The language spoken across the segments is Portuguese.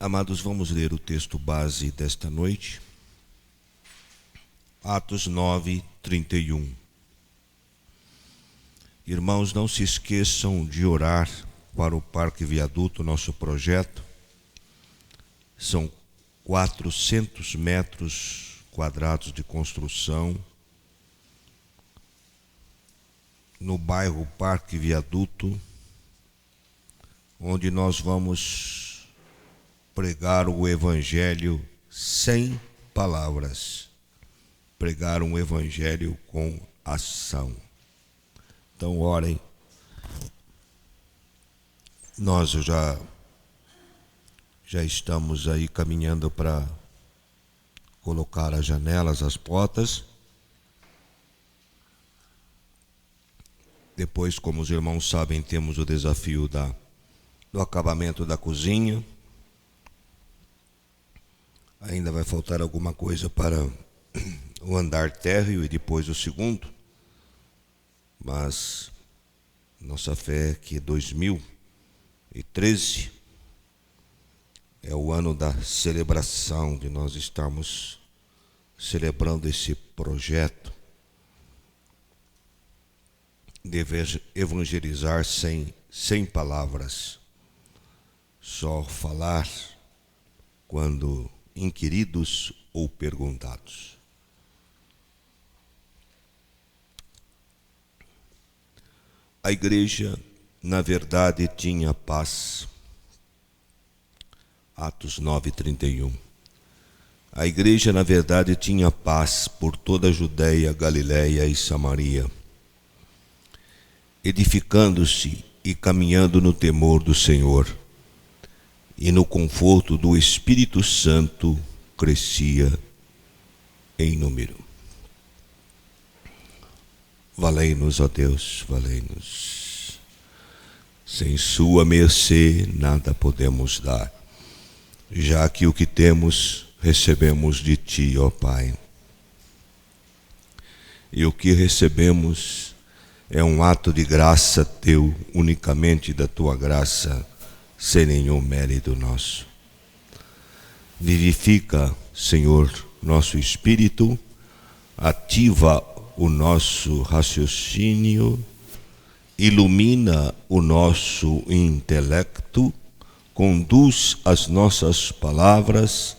Amados, vamos ler o texto base desta noite, Atos 9:31. Irmãos, não se esqueçam de orar para o Parque Viaduto, nosso projeto. São 400 metros quadrados de construção no bairro Parque Viaduto, onde nós vamos pregar o Evangelho sem palavras, pregar um Evangelho com ação. Então orem. Nós já estamos aí caminhando para colocar as janelas, as portas. Depois, como os irmãos sabem, temos o desafio do acabamento da cozinha. Ainda vai faltar alguma coisa para o andar térreo e depois o segundo. Mas nossa fé é que 2013 é o ano da celebração, de nós estarmos celebrando esse projeto de evangelizar sem palavras, só falar quando inquiridos ou perguntados. A igreja, na verdade, tinha paz. Atos 9:31. A igreja, na verdade, tinha paz por toda a Judéia, Galiléia e Samaria, edificando-se e caminhando no temor do Senhor, e no conforto do Espírito Santo crescia em número. Valei-nos, ó Deus, valei-nos. Sem sua mercê nada podemos dar, já que o que temos recebemos de ti, ó Pai. E o que recebemos é um ato de graça teu, unicamente da tua graça, sem nenhum mérito nosso. Vivifica, Senhor, nosso espírito, ativa o nosso raciocínio, ilumina o nosso intelecto, conduz as nossas palavras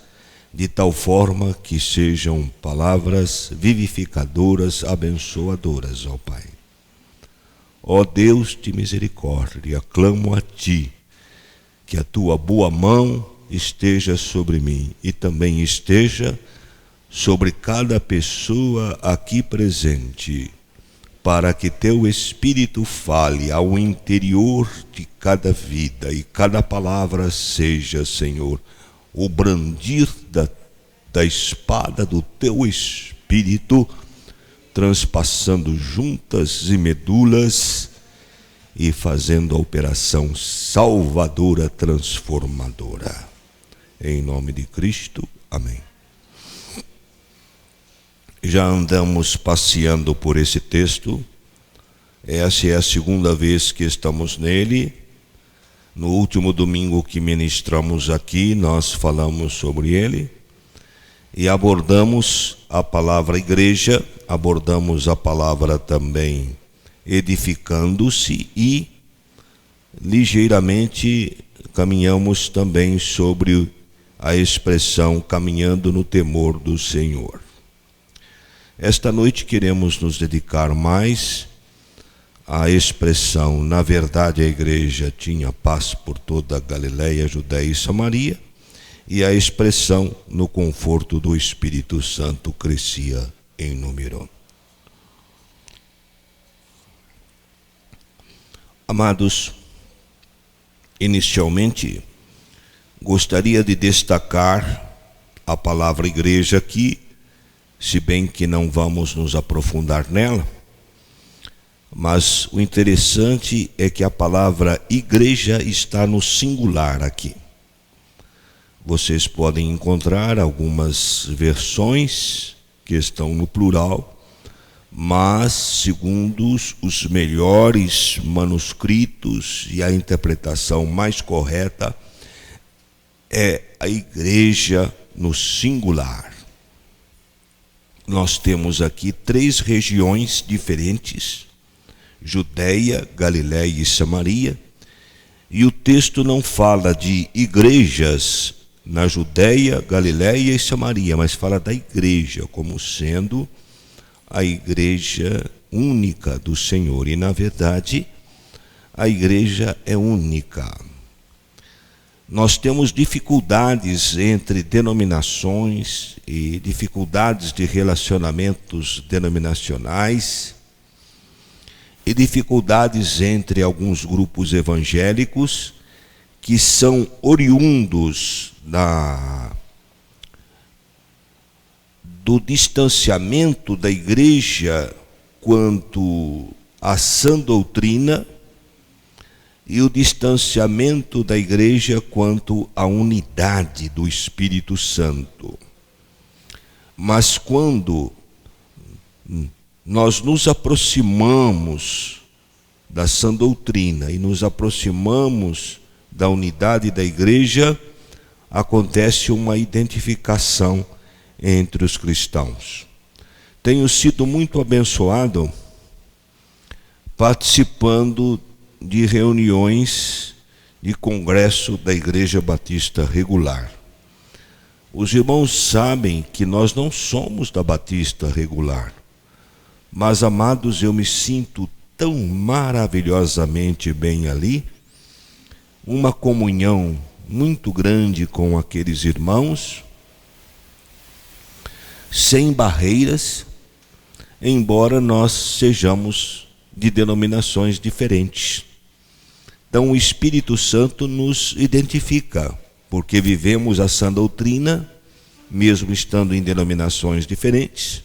de tal forma que sejam palavras vivificadoras, abençoadoras, ó Pai. Ó Deus de misericórdia, clamo a ti, que a tua boa mão esteja sobre mim e também esteja sobre cada pessoa aqui presente, para que teu Espírito fale ao interior de cada vida e cada palavra seja, Senhor, o brandir da espada do teu Espírito, transpassando juntas e medulas e fazendo a operação salvadora, transformadora. Em nome de Cristo, amém. Já andamos passeando por esse texto. Essa é a segunda vez que estamos nele. No último domingo que ministramos aqui, nós falamos sobre ele e abordamos a palavra igreja, abordamos a palavra também edificando-se e ligeiramente caminhamos também sobre a expressão caminhando no temor do Senhor. Esta noite queremos nos dedicar mais à expressão, na verdade a igreja tinha paz por toda a Galiléia, Judéia e Samaria, e a expressão no conforto do Espírito Santo crescia em número. Amados, inicialmente gostaria de destacar a palavra igreja aqui, se bem que não vamos nos aprofundar nela, mas o interessante é que a palavra igreja está no singular aqui. Vocês podem encontrar algumas versões que estão no plural, mas segundo os melhores manuscritos e a interpretação mais correta é a igreja no singular. Nós temos aqui 3 regiões diferentes: Judeia, Galiléia e Samaria. E o texto não fala de igrejas na Judeia, Galiléia e Samaria, mas fala da igreja como sendo a igreja única do Senhor. E, na verdade, a igreja é única. Nós temos dificuldades entre denominações e dificuldades de relacionamentos denominacionais e dificuldades entre alguns grupos evangélicos que são oriundos do distanciamento da igreja quanto à sã doutrina e o distanciamento da igreja quanto à unidade do Espírito Santo. Mas quando nós nos aproximamos da sã doutrina e nos aproximamos da unidade da igreja, acontece uma identificação entre os cristãos. Tenho sido muito abençoado participando de reuniões de congresso da Igreja Batista Regular. Os irmãos sabem que nós não somos da Batista Regular, mas, amados, eu me sinto tão maravilhosamente bem ali, uma comunhão muito grande com aqueles irmãos, sem barreiras, embora nós sejamos de denominações diferentes. Então o Espírito Santo nos identifica, porque vivemos a sã doutrina, mesmo estando em denominações diferentes,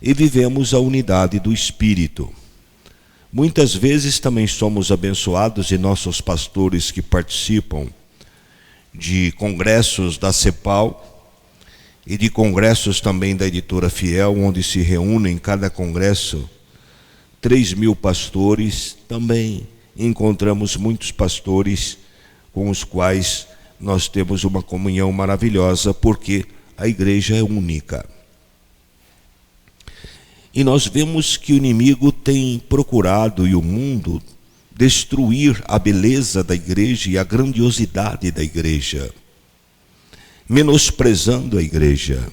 e vivemos a unidade do Espírito. Muitas vezes também somos abençoados e nossos pastores que participam de congressos da CEPAL e de congressos também da Editora Fiel, onde se reúnem em cada congresso 3.000 pastores. Também encontramos muitos pastores com os quais nós temos uma comunhão maravilhosa, porque a igreja é única. E nós vemos que o inimigo tem procurado, e o mundo, destruir a beleza da igreja e a grandiosidade da igreja, menosprezando a igreja.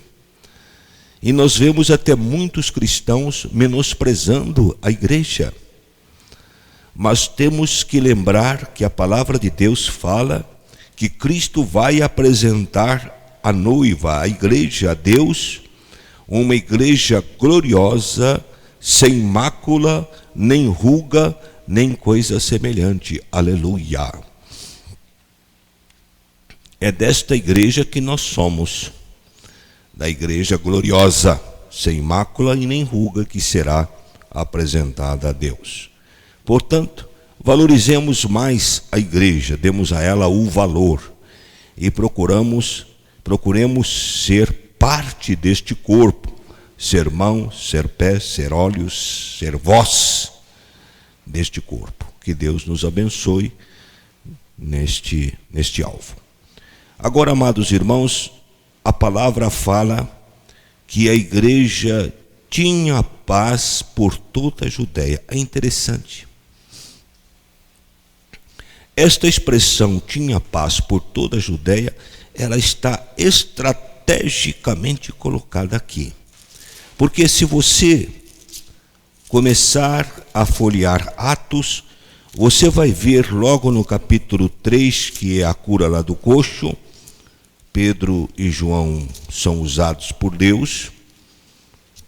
E nós vemos até muitos cristãos menosprezando a igreja. Mas temos que lembrar que a palavra de Deus fala que Cristo vai apresentar a noiva, a igreja, a Deus, uma igreja gloriosa, sem mácula, nem ruga, nem coisa semelhante. Aleluia! É desta igreja que nós somos, da igreja gloriosa, sem mácula e nem ruga, que será apresentada a Deus. Portanto, valorizemos mais a igreja, demos a ela o valor e procuremos ser parte deste corpo, ser mão, ser pé, ser olhos, ser voz deste corpo. Que Deus nos abençoe neste alvo. Agora, amados irmãos, a palavra fala que a igreja tinha paz por toda a Judéia. É interessante. Esta expressão, tinha paz por toda a Judéia, ela está estrategicamente colocada aqui. Porque se você começar a folhear Atos, você vai ver logo no capítulo 3, que é a cura lá do coxo. Pedro e João são usados por Deus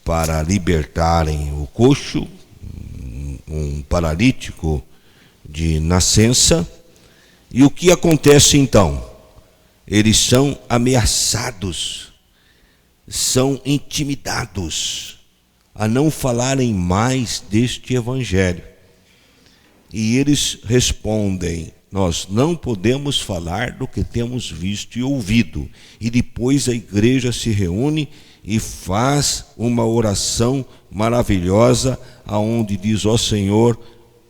para libertarem o coxo, um paralítico de nascença. E o que acontece então? Eles são ameaçados, são intimidados a não falarem mais deste evangelho. E eles respondem: nós não podemos falar do que temos visto e ouvido. E depois a igreja se reúne e faz uma oração maravilhosa, aonde diz: ó Senhor,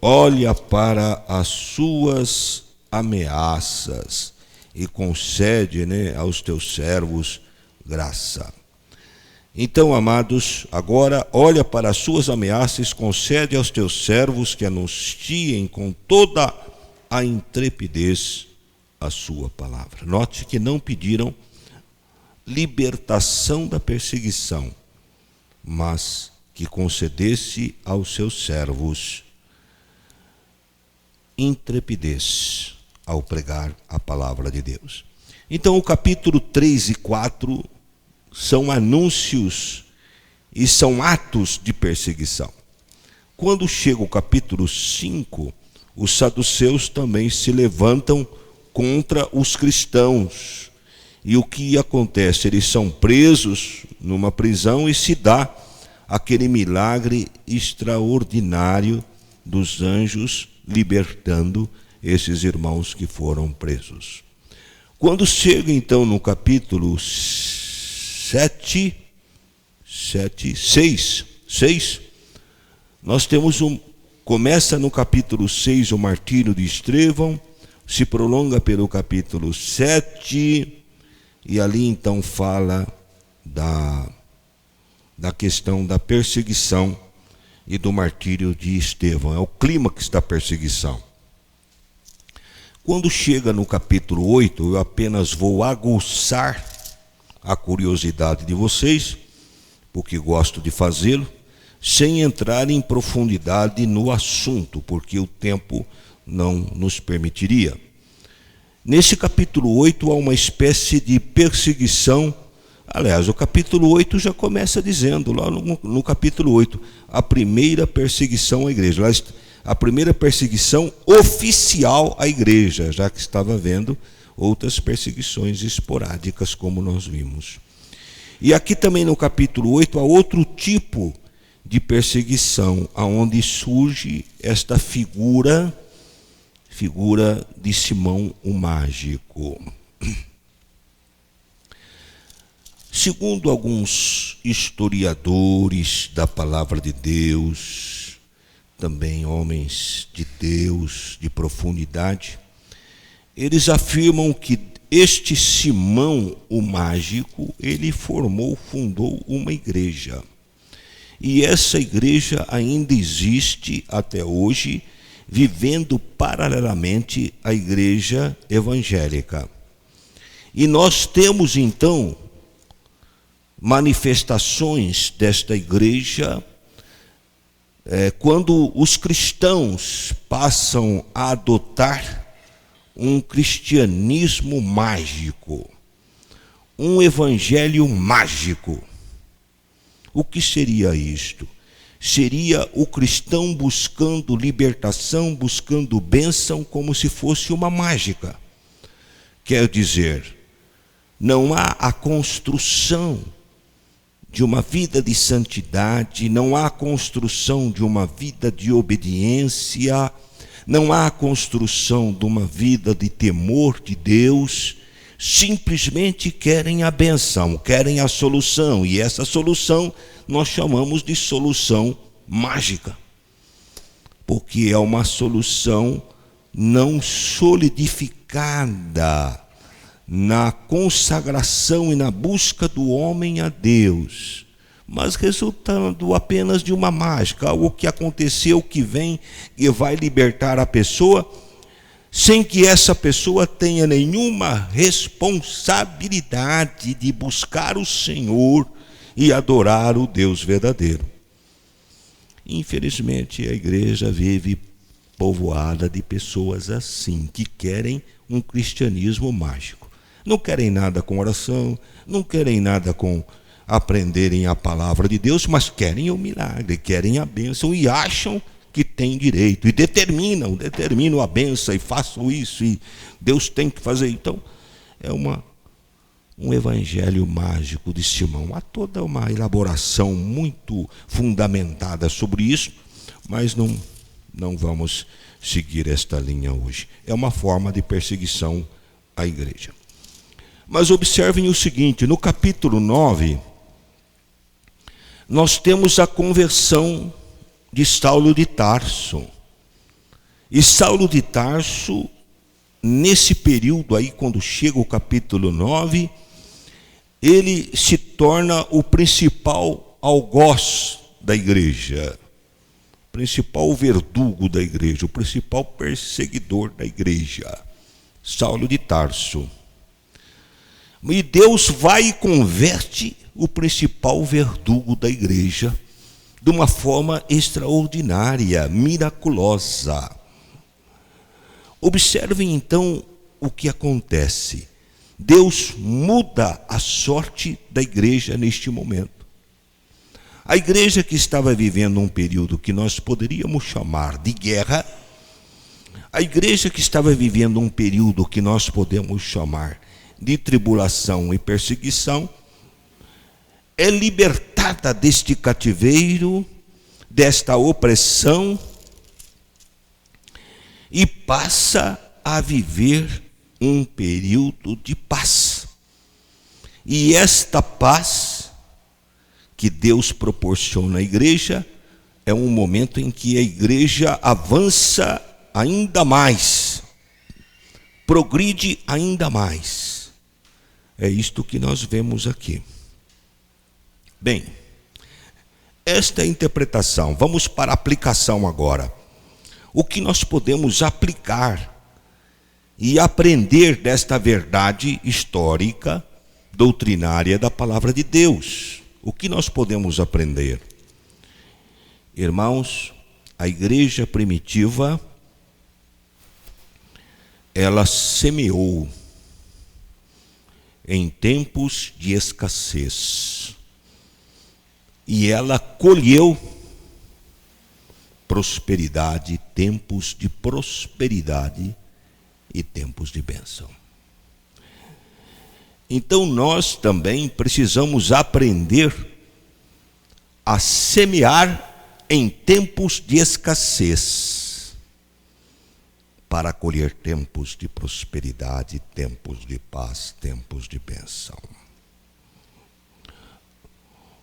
olha para as suas ameaças e concede, aos teus servos graça. Então, amados, agora olha para as suas ameaças, concede aos teus servos que anunciem com toda a intrepidez a sua palavra. Note que não pediram libertação da perseguição, mas que concedesse aos seus servos intrepidez ao pregar a palavra de Deus. Então, o capítulo 3 e 4 são anúncios e são atos de perseguição. Quando chega o capítulo 5, os saduceus também se levantam contra os cristãos. E o que acontece? Eles são presos numa prisão e se dá aquele milagre extraordinário dos anjos libertando esses irmãos que foram presos. Quando chega então no capítulo 6, nós temos começa no capítulo 6 o martírio de Estevão, se prolonga pelo capítulo 7, e ali então fala da questão da perseguição e do martírio de Estevão. É o clímax da perseguição. Quando chega no capítulo 8, eu apenas vou aguçar a curiosidade de vocês, porque gosto de fazê-lo, sem entrar em profundidade no assunto, porque o tempo não nos permitiria. Nesse capítulo 8 há uma espécie de perseguição. Aliás, o capítulo 8 já começa dizendo, lá no capítulo 8, a primeira perseguição à igreja. A primeira perseguição oficial à igreja, já que estava havendo outras perseguições esporádicas, como nós vimos. E aqui também no capítulo 8 há outro tipo de perseguição, aonde surge esta figura de Simão o Mágico. Segundo alguns historiadores da palavra de Deus, também homens de Deus, de profundidade, eles afirmam que este Simão o Mágico, ele fundou uma igreja. E essa igreja ainda existe até hoje, vivendo paralelamente à igreja evangélica. E nós temos então manifestações desta igreja quando os cristãos passam a adotar um cristianismo mágico, um evangelho mágico. O que seria isto? Seria o cristão buscando libertação, buscando bênção, como se fosse uma mágica. Quer dizer, não há a construção de uma vida de santidade, não há a construção de uma vida de obediência, não há a construção de uma vida de temor de Deus. Simplesmente querem a benção, querem a solução, e essa solução nós chamamos de solução mágica, porque é uma solução não solidificada na consagração e na busca do homem a Deus, mas resultando apenas de uma mágica, algo que aconteceu, que vem e vai libertar a pessoa, sem que essa pessoa tenha nenhuma responsabilidade de buscar o Senhor e adorar o Deus verdadeiro. Infelizmente, a igreja vive povoada de pessoas assim, que querem um cristianismo mágico. Não querem nada com oração, não querem nada com aprenderem a palavra de Deus, mas querem o milagre, querem a bênção e acham que tem direito, e determinam a bênção, e façam isso, e Deus tem que fazer. Então, é um evangelho mágico de Simão. Há toda uma elaboração muito fundamentada sobre isso, mas não vamos seguir esta linha hoje. É uma forma de perseguição à igreja. Mas observem o seguinte, no capítulo 9, nós temos a conversão de Saulo de Tarso. E Saulo de Tarso nesse período aí, quando chega o capítulo 9, ele se torna o principal algoz da igreja, o principal verdugo da igreja, o principal perseguidor da igreja, Saulo de Tarso. E Deus vai e converte o principal verdugo da igreja de uma forma extraordinária, miraculosa. Observem então o que acontece. Deus muda a sorte da igreja neste momento. A igreja que estava vivendo um período que nós poderíamos chamar de guerra, a igreja que estava vivendo um período que nós podemos chamar de tribulação e perseguição, é libertada deste cativeiro, desta opressão, e passa a viver um período de paz. E esta paz que Deus proporciona à igreja é um momento em que a igreja avança ainda mais, progride ainda mais. É isto que nós vemos aqui. Bem, esta é a interpretação. Vamos para a aplicação agora. O que nós podemos aplicar e aprender desta verdade histórica, doutrinária da palavra de Deus? O que nós podemos aprender? Irmãos, a igreja primitiva, ela semeou em tempos de escassez e ela colheu prosperidade, tempos de prosperidade e tempos de bênção. Então nós também precisamos aprender a semear em tempos de escassez para colher tempos de prosperidade, tempos de paz, tempos de bênção.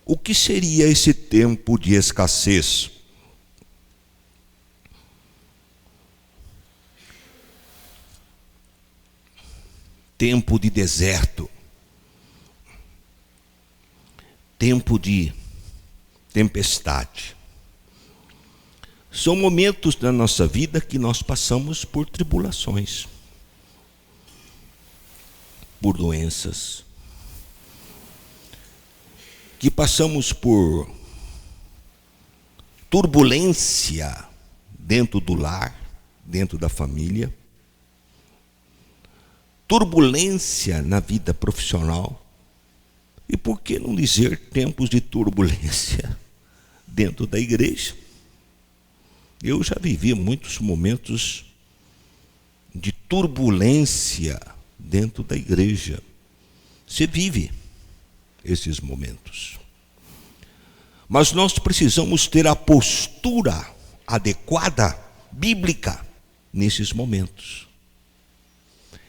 O que seria esse tempo de escassez? Tempo de deserto, tempo de tempestade. São momentos da nossa vida que nós passamos por tribulações, por doenças, que passamos por turbulência dentro do lar, dentro da família, turbulência na vida profissional, e por que não dizer tempos de turbulência dentro da igreja? Eu já vivi muitos momentos de turbulência dentro da igreja. Você vive esses momentos. Mas nós precisamos ter a postura adequada, bíblica, nesses momentos.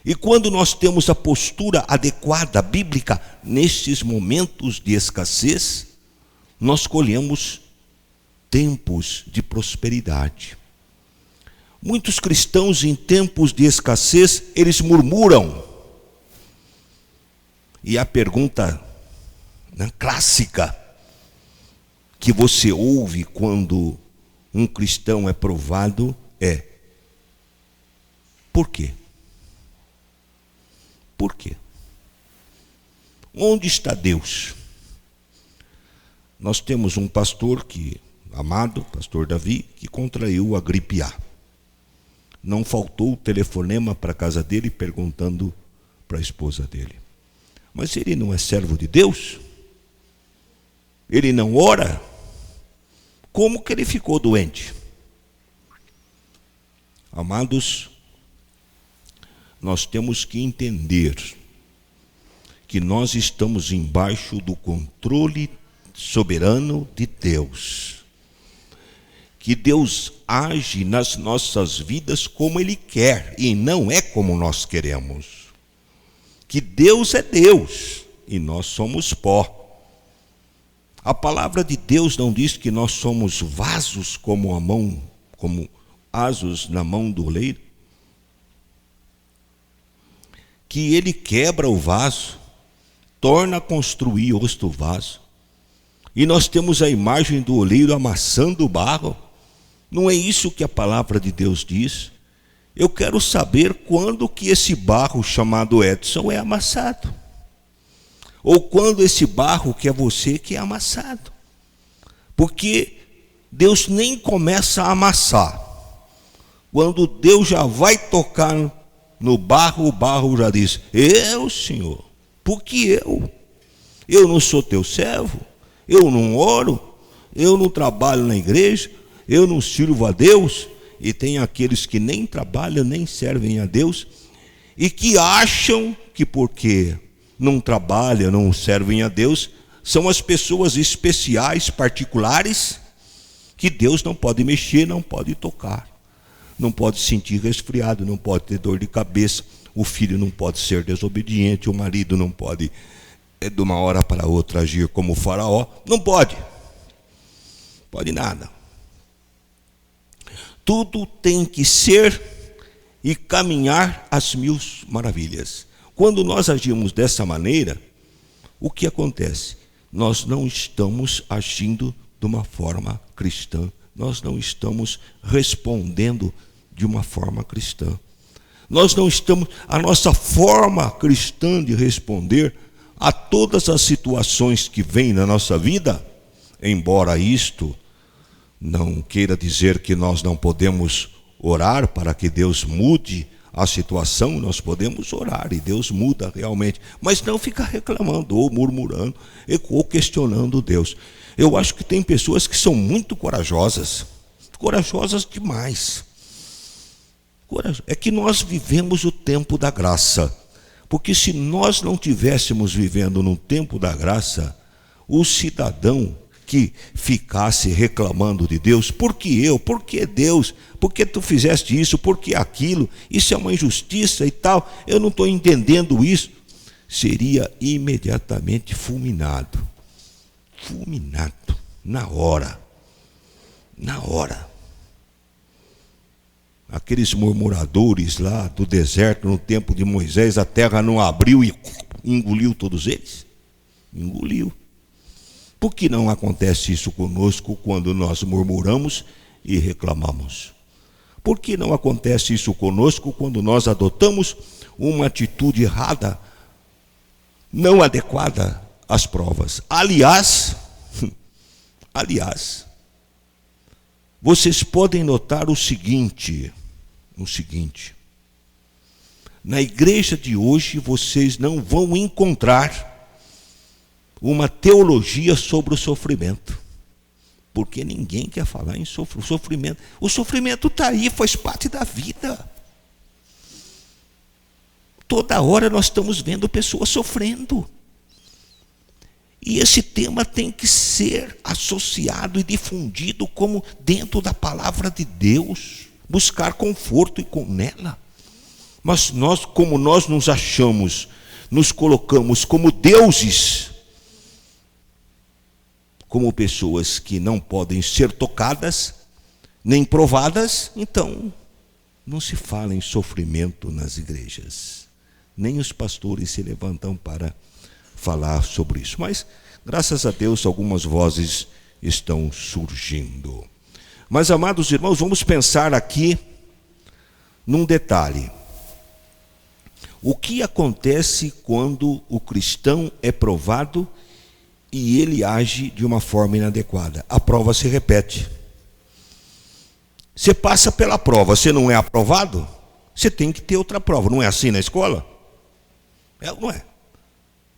E quando nós temos a postura adequada, bíblica, nesses momentos de escassez, nós colhemos tempos de prosperidade. Muitos cristãos em tempos de escassez, eles murmuram. E a pergunta clássica que você ouve quando um cristão é provado é: por quê? Por quê? Onde está Deus? Nós temos um pastor amado, pastor Davi, que contraiu a gripe A. Não faltou o telefonema para a casa dele perguntando para a esposa dele: mas ele não é servo de Deus? Ele não ora? Como que ele ficou doente? Amados, nós temos que entender que nós estamos embaixo do controle soberano de Deus. Que Deus age nas nossas vidas como Ele quer e não é como nós queremos. Que Deus é Deus e nós somos pó. A palavra de Deus não diz que nós somos vasos como asos na mão do oleiro? que ele quebra o vaso, torna a construir outro vaso. E nós temos a imagem do oleiro amassando o barro. Não é isso que a palavra de Deus diz? Eu quero saber quando que esse barro chamado Edson é amassado. Ou quando esse barro que é você que é amassado. Porque Deus nem começa a amassar. Quando Deus já vai tocar no barro, o barro já diz: eu, Senhor, porque eu não sou teu servo, eu não oro, eu não trabalho na igreja, eu não sirvo a Deus. E tem aqueles que nem trabalham, nem servem a Deus, e que acham que porque não trabalham, não servem a Deus, são as pessoas especiais, particulares, que Deus não pode mexer, não pode tocar, não pode sentir resfriado, não pode ter dor de cabeça, o filho não pode ser desobediente, o marido não pode, de uma hora para outra, agir como o faraó, não pode nada. Tudo tem que ser e caminhar às mil maravilhas. Quando nós agimos dessa maneira, o que acontece? Nós não estamos agindo de uma forma cristã. Nós não estamos respondendo de uma forma cristã. Nós não estamos... A nossa forma cristã de responder a todas as situações que vêm na nossa vida, embora isto não queira dizer que nós não podemos orar para que Deus mude a situação, nós podemos orar e Deus muda realmente, mas não ficar reclamando ou murmurando ou questionando Deus. Eu acho que tem pessoas que são muito corajosas demais. É que nós vivemos o tempo da graça, porque se nós não tivéssemos vivendo no tempo da graça, o cidadão que ficasse reclamando de Deus, por que Deus, por que tu fizeste isso, por que aquilo, isso é uma injustiça e tal, eu não estou entendendo isso, seria imediatamente fulminado, na hora. Aqueles murmuradores lá do deserto no tempo de Moisés, a terra não abriu e engoliu todos eles, engoliu. Por que não acontece isso conosco quando nós murmuramos e reclamamos? Por que não acontece isso conosco quando nós adotamos uma atitude errada, não adequada às provas? Aliás, vocês podem notar o seguinte, na igreja de hoje vocês não vão encontrar uma teologia sobre o sofrimento, porque ninguém quer falar em sofrimento. O sofrimento está aí, faz parte da vida. Toda hora nós estamos vendo pessoas sofrendo. E esse tema tem que ser associado e difundido como dentro da palavra de Deus, buscar conforto nela. Mas nós, como nós nos achamos, nos colocamos como deuses, como pessoas que não podem ser tocadas, nem provadas, então não se fala em sofrimento nas igrejas. Nem os pastores se levantam para falar sobre isso. Mas, graças a Deus, algumas vozes estão surgindo. Mas, amados irmãos, vamos pensar aqui num detalhe. O que acontece quando o cristão é provado e ele age de uma forma inadequada? A prova se repete. Você passa pela prova, você não é aprovado, você tem que ter outra prova. Não é assim na escola? Não é.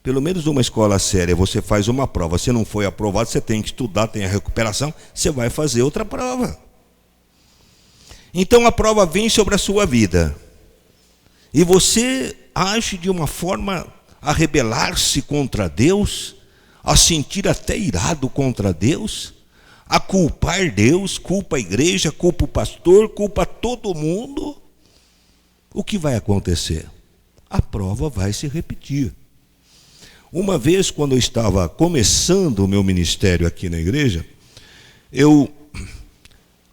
Pelo menos numa escola séria, você faz uma prova, você não foi aprovado, você tem que estudar, tem a recuperação, você vai fazer outra prova. Então a prova vem sobre a sua vida. E você age de uma forma a rebelar-se contra Deus, a sentir até irado contra Deus, a culpar Deus, culpa a igreja, culpa o pastor, culpa todo mundo. O que vai acontecer? A prova vai se repetir. Uma vez, quando eu estava começando o meu ministério aqui na igreja, eu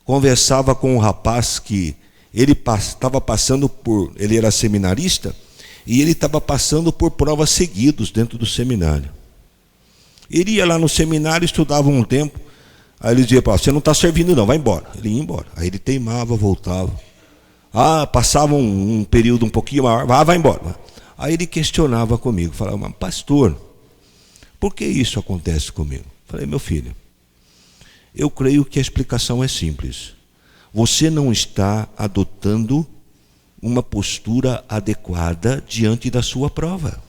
conversava com um rapaz que ele estava passando por... Ele era seminarista, E ele estava passando por provas seguidas dentro do seminário. Ele ia lá no seminário, estudava um tempo, aí ele dizia para você não está servindo não, vai embora. Ele ia embora. Aí ele teimava, voltava. Passava um período um pouquinho maior, vai embora. Aí ele questionava comigo, falava, mas pastor, por que isso acontece comigo? Falei, meu filho, eu creio que a explicação é simples. Você não está adotando uma postura adequada diante da sua prova.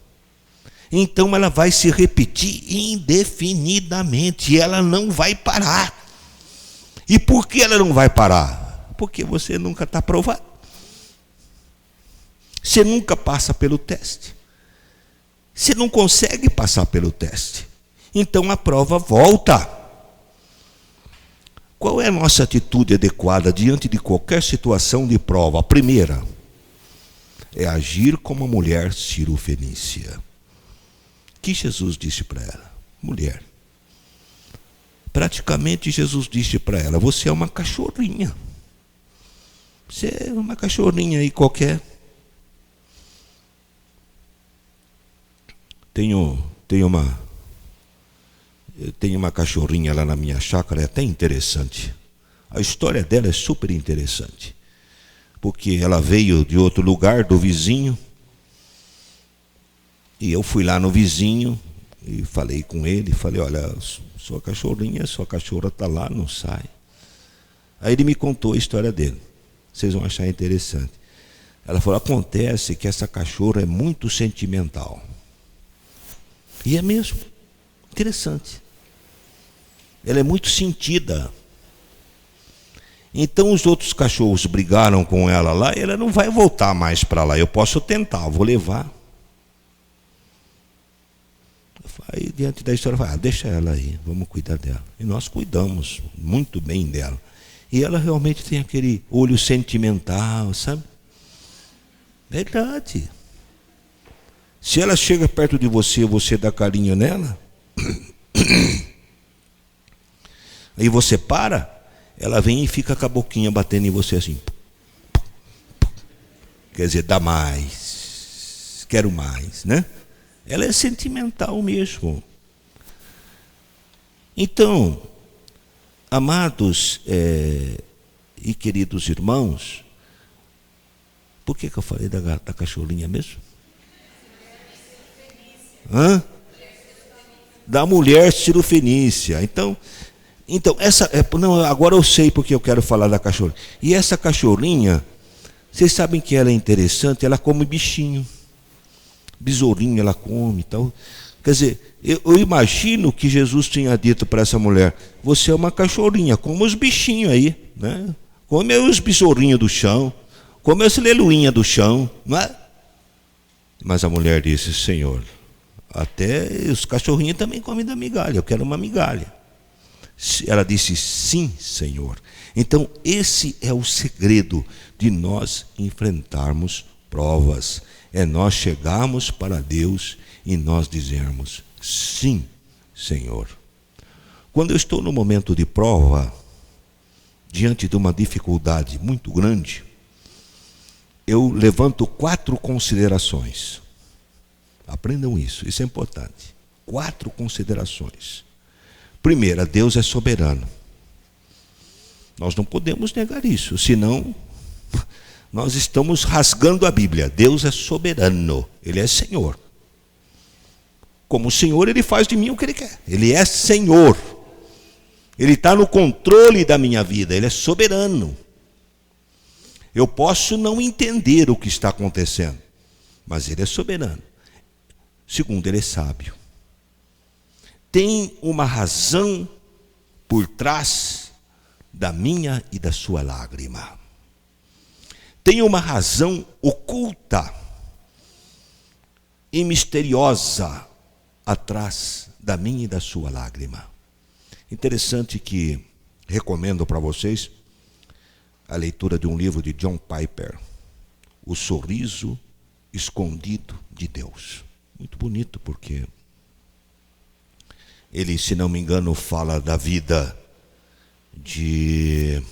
Então ela vai se repetir indefinidamente, ela não vai parar. E por que ela não vai parar? Porque você nunca está aprovado. Você nunca passa pelo teste. Você não consegue passar pelo teste. Então a prova volta. Qual é a nossa atitude adequada diante de qualquer situação de prova? A primeira é agir como a mulher cirofenícia. O que Jesus disse para ela? Mulher. Praticamente Jesus disse para ela, você é uma cachorrinha. Você é uma cachorrinha aí qualquer. Eu tenho uma cachorrinha lá na minha chácara, é até interessante. A história dela é super interessante. Porque ela veio de outro lugar, do vizinho. E eu fui lá no vizinho e falei com ele. Falei, olha, sua cachorra está lá, não sai. Aí ele me contou a história dele. Vocês vão achar interessante. Ela falou, acontece que essa cachorra é muito sentimental. E é mesmo. Interessante. Ela é muito sentida. Então os outros cachorros brigaram com ela lá, e ela não vai voltar mais para lá. Eu posso tentar, vou levar. Aí diante da história, eu falei, deixa ela aí, vamos cuidar dela. E nós cuidamos muito bem dela. E ela realmente tem aquele olho sentimental, sabe? Verdade. Se ela chega perto de você, você dá carinho nela, aí você para, ela vem e fica com a boquinha batendo em você assim. Quer dizer, dá mais, quero mais, né? Ela é sentimental mesmo. Então, amados e queridos irmãos, por que eu falei da cachorrinha mesmo? Da mulher cirofenícia. Então agora eu sei porque eu quero falar da cachorrinha. E essa cachorrinha, vocês sabem que ela é interessante, ela come bichinho. Besourinho ela come e tal. Quer dizer, eu imagino que Jesus tinha dito para essa mulher, você é uma cachorrinha, come os bichinhos aí, né? Come os besourinhos do chão, come as leluinhas do chão, não é? Mas a mulher disse, Senhor, até os cachorrinhos também comem da migalha, eu quero uma migalha. Ela disse, sim, Senhor. Então esse é o segredo de nós enfrentarmos provas. É nós chegarmos para Deus e nós dizermos, sim, Senhor. Quando eu estou no momento de prova, diante de uma dificuldade muito grande, eu levanto 4 considerações. Aprendam isso é importante. 4 considerações. Primeira, Deus é soberano. Nós não podemos negar isso, senão nós estamos rasgando a Bíblia. Deus é soberano, Ele é Senhor. Como Senhor, Ele faz de mim o que Ele quer. Ele é Senhor. Ele está no controle da minha vida, Ele é soberano. Eu posso não entender o que está acontecendo, mas Ele é soberano. Segundo, Ele é sábio. Tem uma razão por trás da minha e da sua lágrima. Tem uma razão oculta e misteriosa atrás da minha e da sua lágrima. Interessante que recomendo para vocês a leitura de um livro de John Piper, O Sorriso Escondido de Deus. Muito bonito porque ele, se não me engano, fala da vida de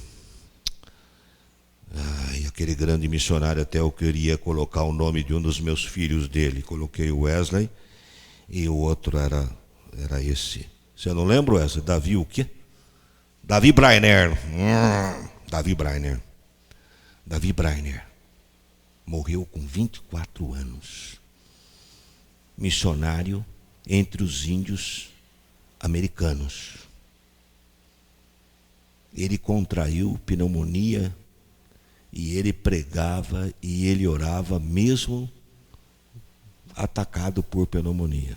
aquele grande missionário, até eu queria colocar o nome de um dos meus filhos dele. Coloquei o Wesley e o outro era esse. Você não lembra, Wesley? Davi o quê? Davi Brainer. Davi Brainer. Davi Brainer morreu com 24 anos. Missionário entre os índios americanos. Ele contraiu pneumonia e ele pregava e ele orava mesmo atacado por pneumonia.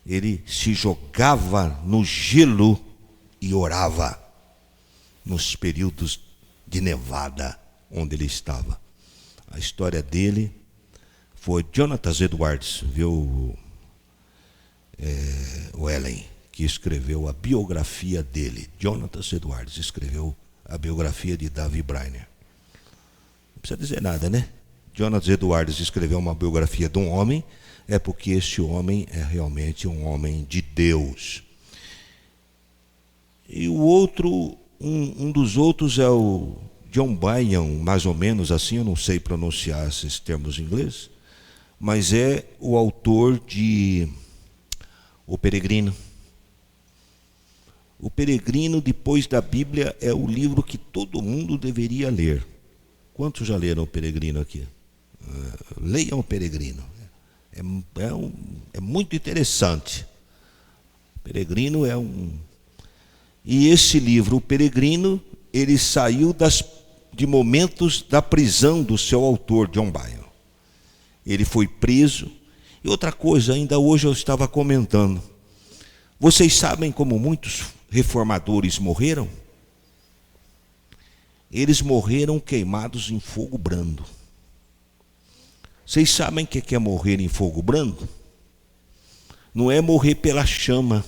Ele se jogava no gelo e orava nos períodos de nevada onde ele estava. A história dele foi Jonathan Edwards, viu, o Ellen, que escreveu a biografia dele. Jonathan Edwards escreveu a biografia de Davi Brainer. Não precisa dizer nada, né? Jonathan Edwards escreveu uma biografia de um homem, é porque esse homem é realmente um homem de Deus. E o outro, um dos outros é o John Bunyan, mais ou menos assim, eu não sei pronunciar esses termos em inglês, mas é o autor de O Peregrino. O Peregrino, depois da Bíblia, é o livro que todo mundo deveria ler. Quantos já leram O Peregrino aqui? Leiam O Peregrino. É muito interessante. O Peregrino é um... E esse livro, O Peregrino, ele saiu de momentos da prisão do seu autor, John Bunyan. Ele foi preso. E outra coisa, ainda hoje eu estava comentando. Vocês sabem como muitos reformadores morreram? Eles morreram queimados em fogo brando. Vocês sabem o que é morrer em fogo brando? Não é morrer pela chama.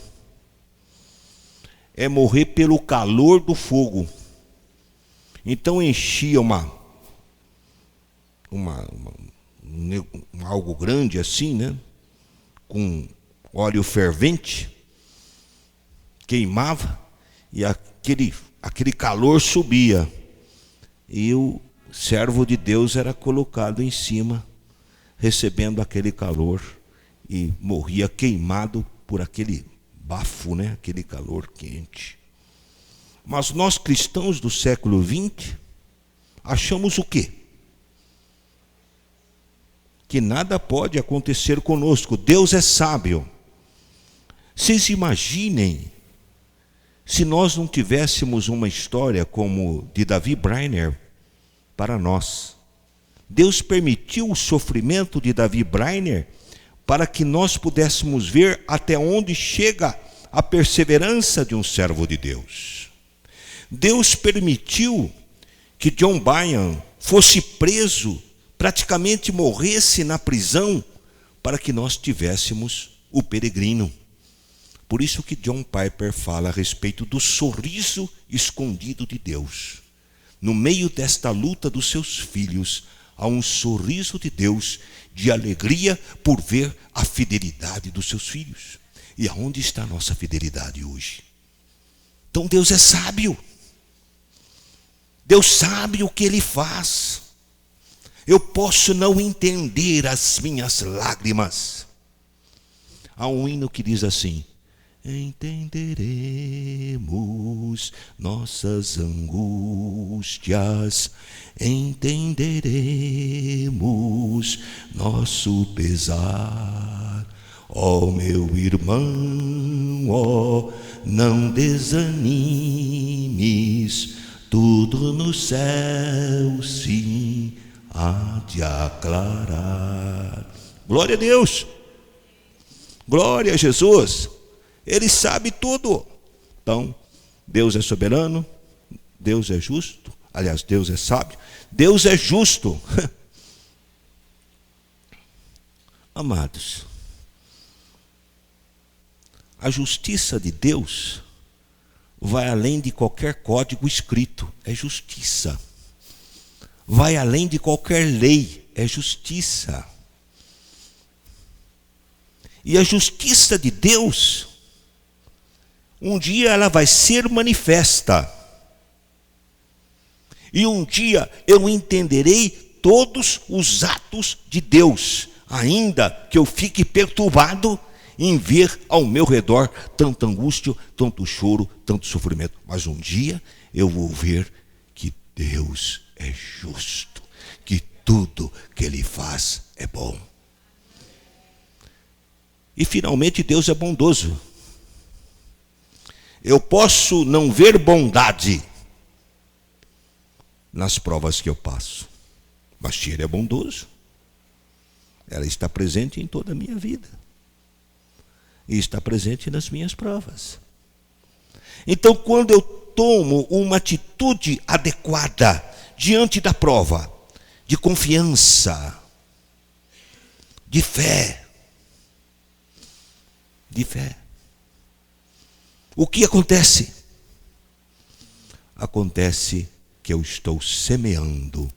É morrer pelo calor do fogo. Então enchia algo grande assim, né? Com óleo fervente, queimava e aquele calor subia. E o servo de Deus era colocado em cima, recebendo aquele calor e morria queimado por aquele bafo, né? Aquele calor quente. Mas nós cristãos do século XX achamos o quê? Que nada pode acontecer conosco. Deus é sábio. Vocês imaginem se nós não tivéssemos uma história como de Davi Brainer para nós. Deus permitiu o sofrimento de Davi Brainer para que nós pudéssemos ver até onde chega a perseverança de um servo de Deus. Deus permitiu que John Bunyan fosse preso, praticamente morresse na prisão, para que nós tivéssemos o Peregrino. Por isso que John Piper fala a respeito do sorriso escondido de Deus. No meio desta luta dos seus filhos, há um sorriso de Deus de alegria por ver a fidelidade dos seus filhos. E aonde está a nossa fidelidade hoje? Então Deus é sábio. Deus sabe o que Ele faz. Eu posso não entender as minhas lágrimas. Há um hino que diz assim: entenderemos nossas angústias, entenderemos nosso pesar. Ó meu irmão, ó, não desanimes, tudo no céu sim há de aclarar. Glória a Deus, glória a Jesus. Ele sabe tudo. Então, Deus é soberano, Deus é justo, aliás, Deus é sábio, Deus é justo. Amados, a justiça de Deus vai além de qualquer código escrito, é justiça. Vai além de qualquer lei, é justiça. E a justiça de Deus, um dia ela vai ser manifesta. E um dia eu entenderei todos os atos de Deus, ainda que eu fique perturbado em ver ao meu redor tanta angústia, tanto choro, tanto sofrimento. Mas um dia eu vou ver que Deus é justo, que tudo que Ele faz é bom. E finalmente Deus é bondoso. Eu posso não ver bondade nas provas que eu passo, mas se Ele é bondoso, ela está presente em toda a minha vida. E está presente nas minhas provas. Então, quando eu tomo uma atitude adequada diante da prova, de confiança, de fé, o que acontece? Acontece que eu estou semeando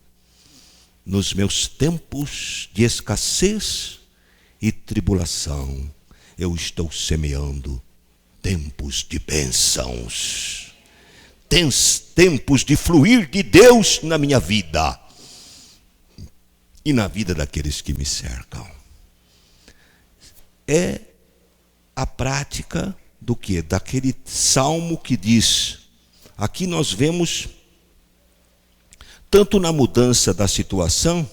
nos meus tempos de escassez e tribulação. Eu estou semeando tempos de bênçãos, tempos de fluir de Deus na minha vida e na vida daqueles que me cercam. É a prática do quê? Daquele salmo que diz, aqui nós vemos, tanto na mudança da situação,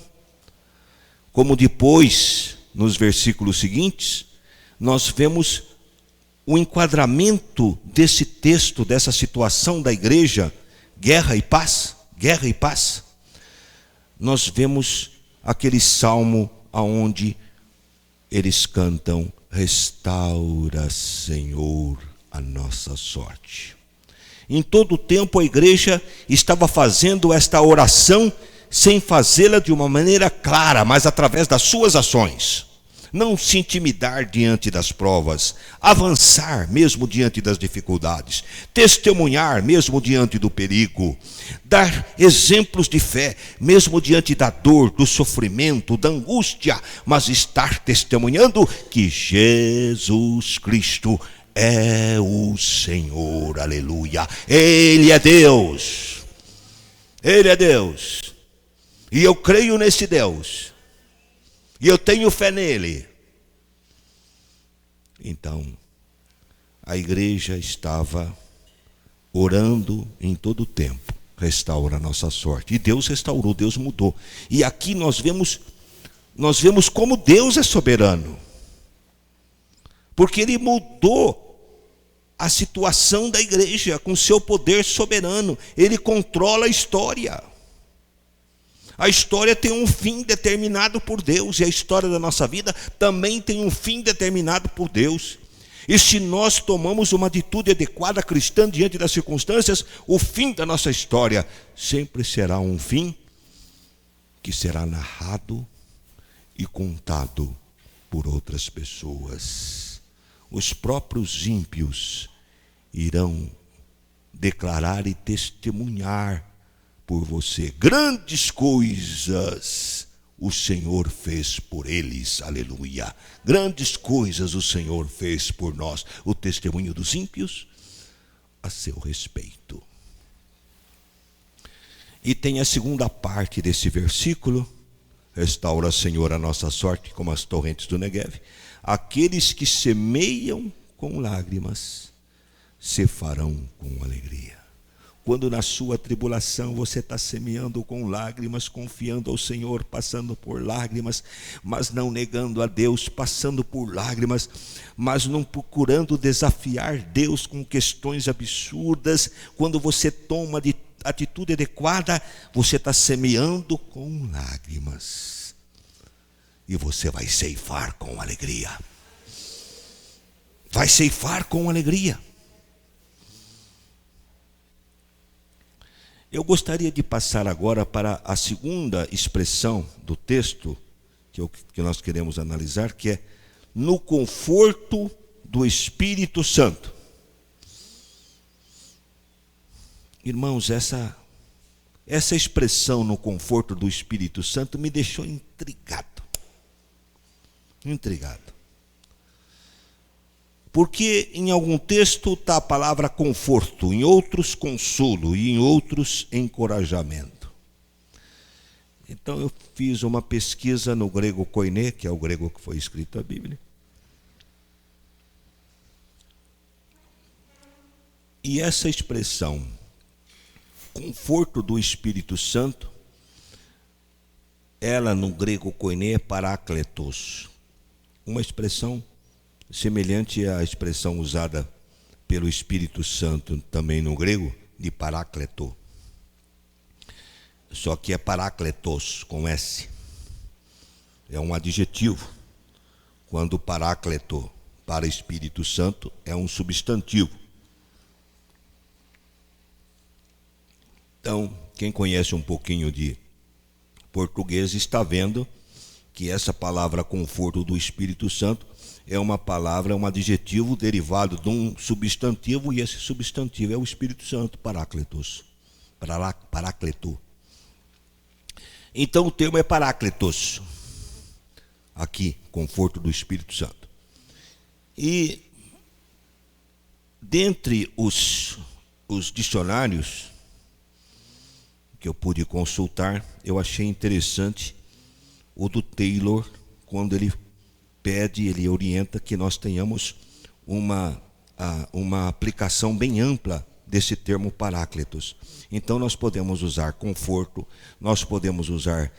como depois, nos versículos seguintes, nós vemos o enquadramento desse texto, dessa situação da igreja, guerra e paz. Nós vemos aquele salmo onde eles cantam, restaura, Senhor, a nossa sorte. Em todo o tempo a igreja estava fazendo esta oração, sem fazê-la de uma maneira clara, mas através das suas ações. Não se intimidar diante das provas, avançar mesmo diante das dificuldades, testemunhar mesmo diante do perigo, dar exemplos de fé mesmo diante da dor, do sofrimento, da angústia, mas estar testemunhando que Jesus Cristo é o Senhor, aleluia. Ele é Deus, Ele é Deus, e eu creio nesse Deus. E eu tenho fé nele. Então, a igreja estava orando em todo o tempo. Restaura a nossa sorte. E Deus restaurou, Deus mudou. E aqui nós vemos como Deus é soberano. Porque Ele mudou a situação da igreja com seu poder soberano. Ele controla a história. A história tem um fim determinado por Deus, e a história da nossa vida também tem um fim determinado por Deus. E se nós tomamos uma atitude adequada cristã diante das circunstâncias, o fim da nossa história sempre será um fim que será narrado e contado por outras pessoas. Os próprios ímpios irão declarar e testemunhar por você, grandes coisas o Senhor fez por eles, aleluia. Grandes coisas o Senhor fez por nós. O testemunho dos ímpios a seu respeito. E tem a segunda parte desse versículo: restaura, Senhor, a nossa sorte como as torrentes do Negev. Aqueles que semeiam com lágrimas se farão com alegria. Quando na sua tribulação você está semeando com lágrimas, confiando ao Senhor, passando por lágrimas, mas não negando a Deus, passando por lágrimas, mas não procurando desafiar Deus com questões absurdas, quando você toma de atitude adequada, você está semeando com lágrimas. E você vai ceifar com alegria. Vai ceifar com alegria. Eu gostaria de passar agora para a segunda expressão do texto que nós queremos analisar, que é no conforto do Espírito Santo. Irmãos, essa expressão no conforto do Espírito Santo me deixou intrigado. Porque em algum texto está a palavra conforto, em outros consolo e em outros encorajamento. Então eu fiz uma pesquisa no grego koiné, que é o grego que foi escrito a Bíblia. E essa expressão, conforto do Espírito Santo, ela no grego koiné é parakletos. Uma expressão semelhante à expressão usada pelo Espírito Santo também no grego, de parakleto. Só que é parakletos, com S. É um adjetivo. Quando parakleto, para Espírito Santo, é um substantivo. Então, quem conhece um pouquinho de português está vendo que essa palavra conforto do Espírito Santo é uma palavra, um adjetivo derivado de um substantivo, e esse substantivo é o Espírito Santo, parácletos. Parácleto. Então o termo é parácletos. Aqui, conforto do Espírito Santo. E dentre os dicionários que eu pude consultar, eu achei interessante o do Taylor, quando ele pede, ele orienta que nós tenhamos uma aplicação bem ampla desse termo parácletos. Então nós podemos usar conforto, nós podemos usar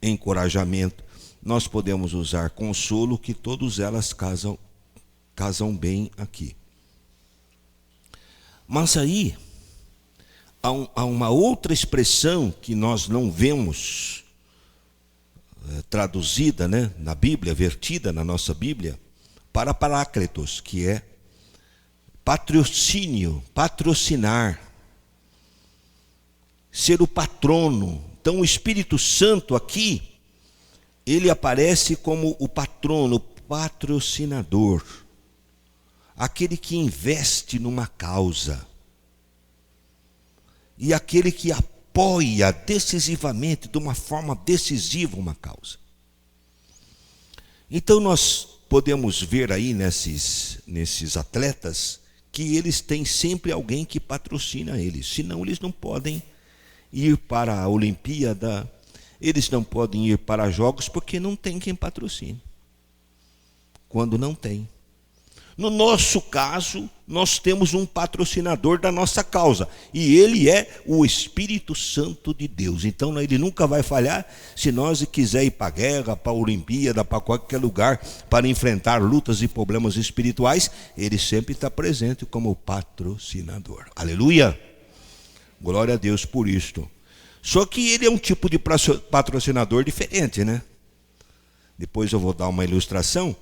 encorajamento, nós podemos usar consolo, que todas elas casam bem aqui. Mas aí há uma outra expressão que nós não vemos traduzida, né, na Bíblia, vertida na nossa Bíblia, para parácletos, que é patrocínio, patrocinar, ser o patrono. Então o Espírito Santo aqui, ele aparece como o patrono, o patrocinador, aquele que investe numa causa, e aquele que apoia decisivamente, de uma forma decisiva, uma causa. Então nós podemos ver aí nesses atletas que eles têm sempre alguém que patrocina eles, senão eles não podem ir para a Olimpíada, eles não podem ir para jogos, porque não tem quem patrocine. Quando não tem. No nosso caso, nós temos um patrocinador da nossa causa, e ele é o Espírito Santo de Deus. Então ele nunca vai falhar. Se nós quiser ir para a guerra, para a Olimpíada, para qualquer lugar, para enfrentar lutas e problemas espirituais, ele sempre está presente como patrocinador. Aleluia! Glória a Deus por isto. Só que ele é um tipo de patrocinador diferente, né? Depois eu vou dar uma ilustração.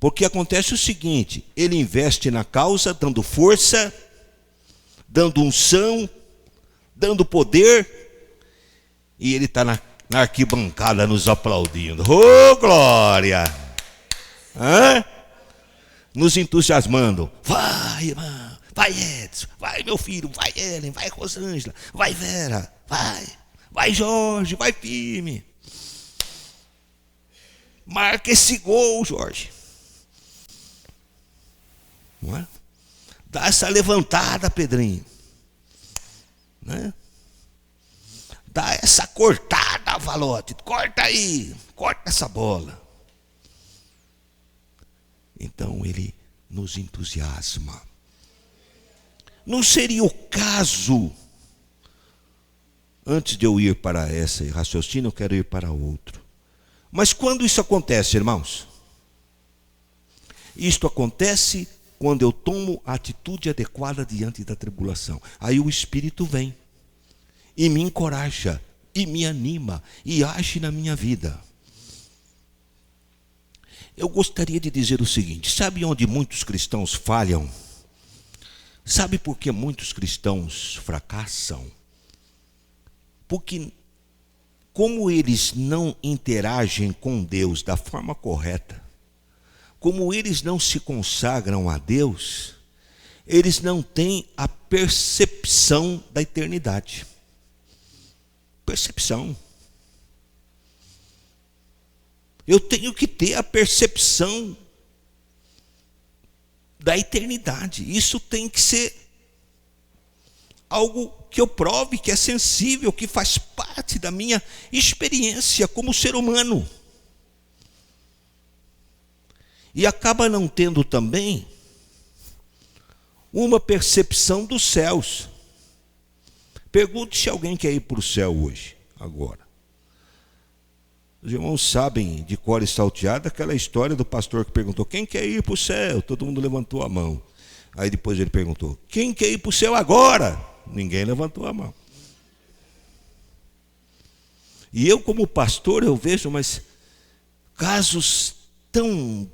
Porque acontece o seguinte, ele investe na causa, dando força, dando unção, dando poder, e ele está na arquibancada nos aplaudindo. Oh, glória! Hã? Nos entusiasmando. Vai, irmão, vai, Edson, vai, meu filho, vai, Ellen, vai, Rosângela, vai, Vera, vai, Jorge, vai firme. Marca esse gol, Jorge. Não é? Dá essa levantada, Pedrinho, né? Dá essa cortada, Valote, corta aí, corta essa bola. Então ele nos entusiasma. Não seria o caso, antes de eu ir para esse raciocínio, eu quero ir para outro. Mas quando isso acontece, irmãos? Isto acontece quando eu tomo a atitude adequada diante da tribulação. Aí o Espírito vem e me encoraja, e me anima, e age na minha vida. Eu gostaria de dizer o seguinte: sabe onde muitos cristãos falham? Sabe por que muitos cristãos fracassam? Porque como eles não interagem com Deus da forma correta, como eles não se consagram a Deus, eles não têm a percepção da eternidade. Percepção. Eu tenho que ter a percepção da eternidade. Isso tem que ser algo que eu prove, que é sensível, que faz parte da minha experiência como ser humano. E acaba não tendo também uma percepção dos céus. Pergunte se alguém quer ir para o céu hoje, agora. Os irmãos sabem de cor e salteado aquela história do pastor que perguntou: quem quer ir para o céu? Todo mundo levantou a mão. Aí depois ele perguntou: quem quer ir para o céu agora? Ninguém levantou a mão. E eu, como pastor, eu vejo casos tão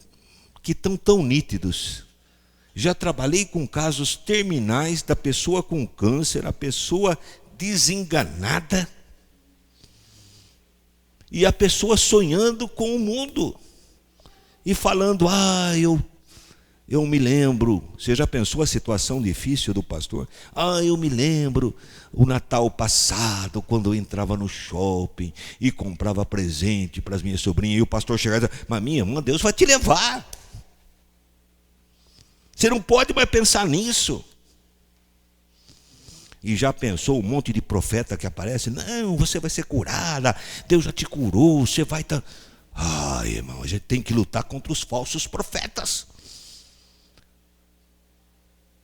nítidos. Já trabalhei com casos terminais da pessoa com câncer, a pessoa desenganada, e a pessoa sonhando com o mundo e falando: eu me lembro. Você já pensou a situação difícil do pastor? Eu me lembro o Natal passado, quando eu entrava no shopping e comprava presente para as minhas sobrinhas, e o pastor chegava e dizia: mas minha irmã, Deus vai te levar. Você não pode mais pensar nisso. E já pensou um monte de profeta que aparece? Não, você vai ser curada, Deus já te curou, você vai estar... irmão, a gente tem que lutar contra os falsos profetas.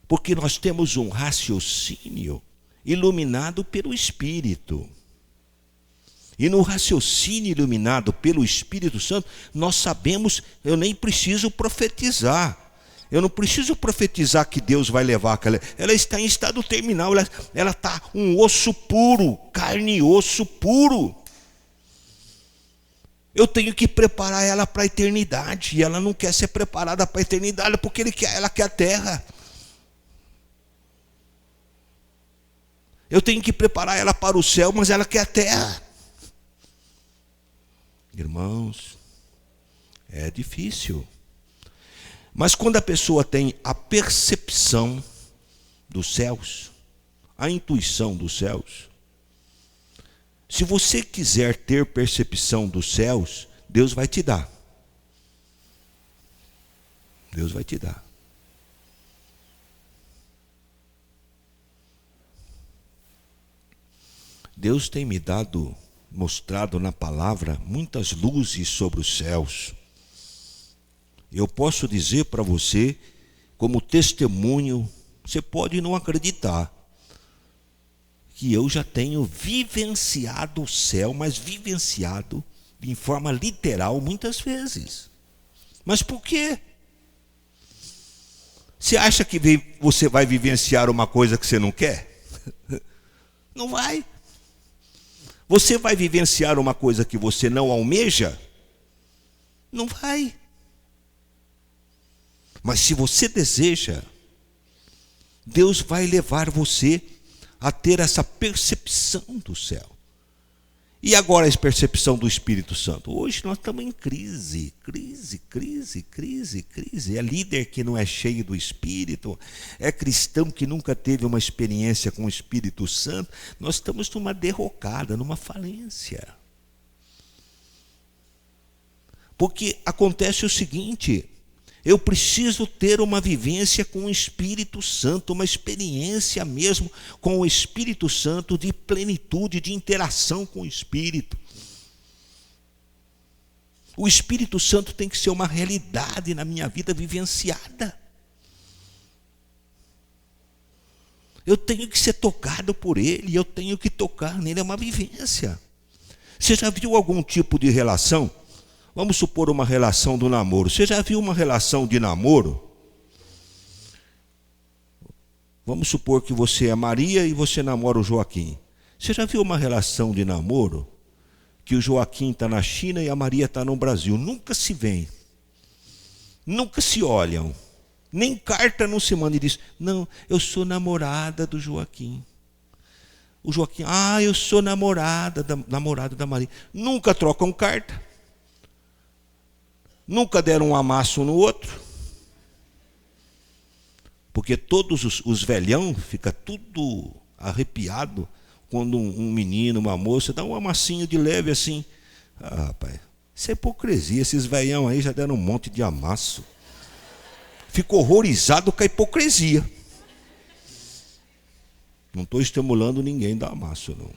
Porque nós temos um raciocínio iluminado pelo Espírito. E no raciocínio iluminado pelo Espírito Santo, nós sabemos, eu nem preciso profetizar. Eu não preciso profetizar que Deus vai levar aquela. Ela está em estado terminal, ela está um osso puro, carne e osso puro. Eu tenho que preparar ela para a eternidade. E ela não quer ser preparada para a eternidade porque ela quer a terra. Eu tenho que preparar ela para o céu, mas ela quer a terra. Irmãos, é difícil. Mas quando a pessoa tem a percepção dos céus, a intuição dos céus, se você quiser ter percepção dos céus, Deus vai te dar. Deus vai te dar. Deus tem me mostrado na palavra muitas luzes sobre os céus. Eu posso dizer para você, como testemunho, você pode não acreditar, que eu já tenho vivenciado o céu, mas vivenciado em forma literal muitas vezes. Mas por quê? Você acha que você vai vivenciar uma coisa que você não quer? Não vai. Você vai vivenciar uma coisa que você não almeja? Não vai. Mas se você deseja, Deus vai levar você a ter essa percepção do céu. E agora a percepção do Espírito Santo. Hoje nós estamos em crise. É líder que não é cheio do Espírito, é cristão que nunca teve uma experiência com o Espírito Santo. Nós estamos numa derrocada, numa falência. Porque acontece o seguinte: eu preciso ter uma vivência com o Espírito Santo, uma experiência mesmo com o Espírito Santo, de plenitude, de interação com o Espírito. O Espírito Santo tem que ser uma realidade na minha vida vivenciada. Eu tenho que ser tocado por Ele, eu tenho que tocar nele, é uma vivência. Você já viu algum tipo de relação? Vamos supor uma relação do namoro. Você já viu uma relação de namoro? Vamos supor que você é Maria e você namora o Joaquim. Você já viu uma relação de namoro que o Joaquim está na China e a Maria está no Brasil? Nunca se veem. Nunca se olham. Nem carta não se manda e diz: não, eu sou namorada do Joaquim. O Joaquim: eu sou namorada da Maria. Nunca trocam carta. Nunca deram um amasso um no outro. Porque todos os velhão ficam tudo arrepiado quando um menino, uma moça, dá um amassinho de leve assim. Rapaz, isso é hipocrisia. Esses velhão aí já deram um monte de amasso. fico horrorizado com a hipocrisia. Não estou estimulando ninguém da massa, não.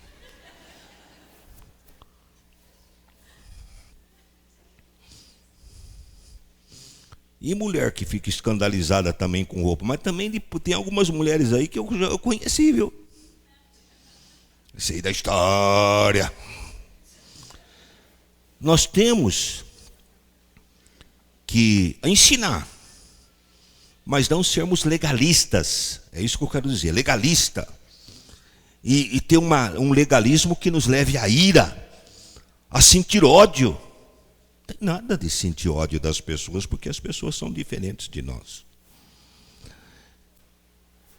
E mulher que fica escandalizada também com roupa. Mas também tem algumas mulheres aí que eu conheci, viu? Sei da história. Nós temos que ensinar, mas não sermos legalistas. É isso que eu quero dizer, legalista. E ter um legalismo que nos leve à ira, a sentir ódio. Não tem nada de sentir ódio das pessoas, porque as pessoas são diferentes de nós.